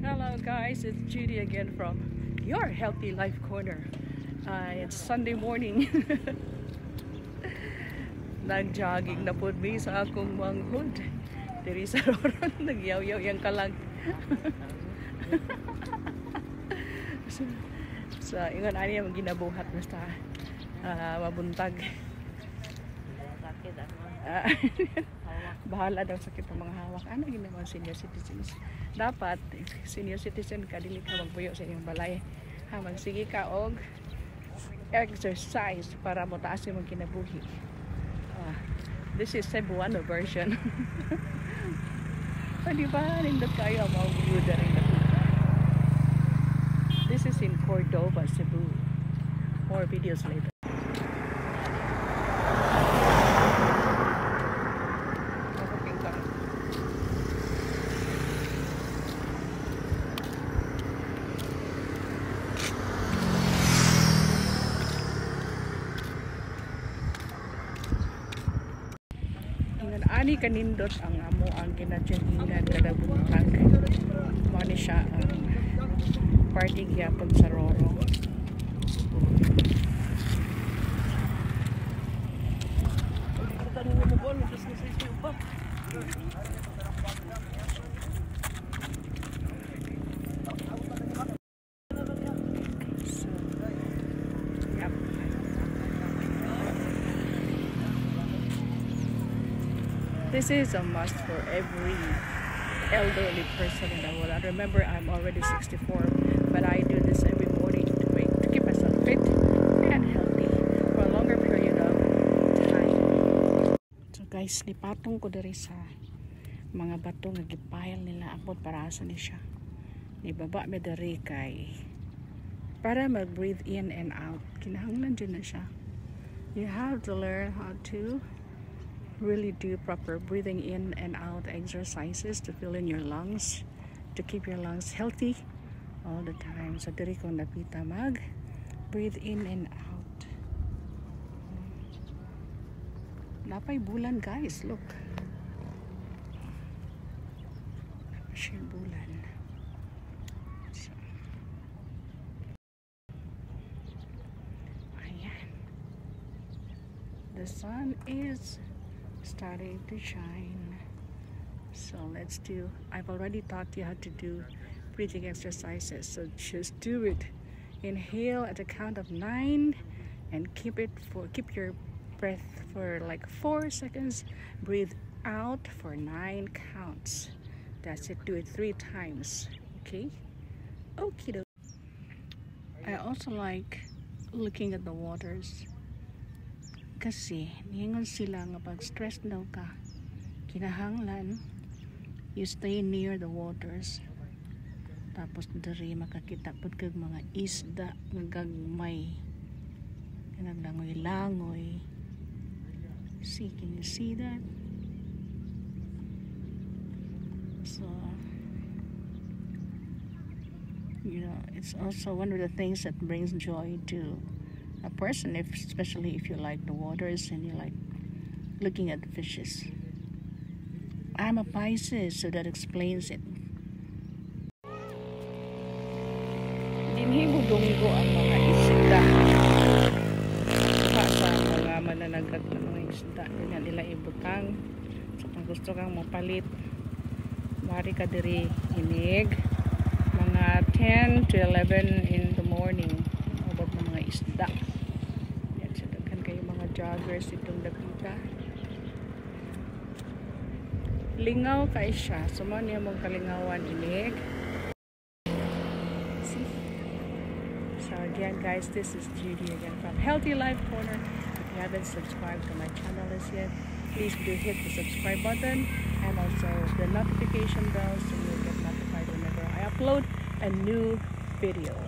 Hello guys, it's Judy again from your Healthy Life Corner. It's Sunday morning. Nag-jogging na po mi sa akong manghod. Diri sa roron, nagyaw-yaw yung kalag. So, ingon ani ang ginabuhat basta mabuntag. Bahala daw sakit ang mga hawak. Ano ginawa senior citizens? Dapat senior citizen ka dili ka magpuyo sa inyong balay. Magsige ka og exercise para mo taas yung kinabuhi. This is Cebuano version. Di ba nindot kayo ang mga view dari na. This is in Cordova, Cebu. More videos later. Ani kanindot ang amo ang ginadyagingan kada buntag. Mao ni siya ang party gyapon sa Roro. This is a must for every elderly person in the world. I remember I'm already 64, but I do this every morning to keep myself fit and healthy for a longer period of time. So guys, lipatong ko diri sa mga bato nga gipile nila abot para asa ni siya. Ibaba mi diri kay para mag-breathe in and out. Kinahanglan dyan na siya. You have to learn how to really do proper breathing in and out exercises to fill in your lungs, to keep your lungs healthy all the time. So diri ko napita mag breathe in and out. Napay bulan guys, look. Napay bulan. So, ayan. The sun is starting to shine. So let's do, I've already taught you how to do breathing exercises, so just do it. Inhale at the count of 9 and keep your breath for like 4 seconds. Breathe out for 9 counts. That's it. Do it 3 times. Okay, I also like looking at the waters. Kasi, niingon sila nga pag stressed daw ka, kinahanglan, you stay near the waters. Tapos dari makakita pud kag mga isda nga gagmay. Naglangoy-langoy. See, can you see that? So, you know, it's also one of the things that brings joy to a person, especially if you like the waters and you like looking at the fishes. I'm a Pisces, so that explains it. Dinhibudunggo ang mga isda sa mga mananagat na mga isda. Ganyan nila ibutang. So kung gusto kang mapalit, mari ka diri inig mga 10 to 11 in the morning about ng mga isda. Joggers itong dapita. Lingaw kay siya. Sumo niya mong kalingawan inig. See? So again guys, this is Judy again from Healthy Life Corner. If you haven't subscribed to my channel as yet, please do hit the subscribe button and also the notification bell so you'll get notified whenever I upload a new video.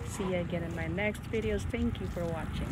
See you again in my next videos. Thank you for watching.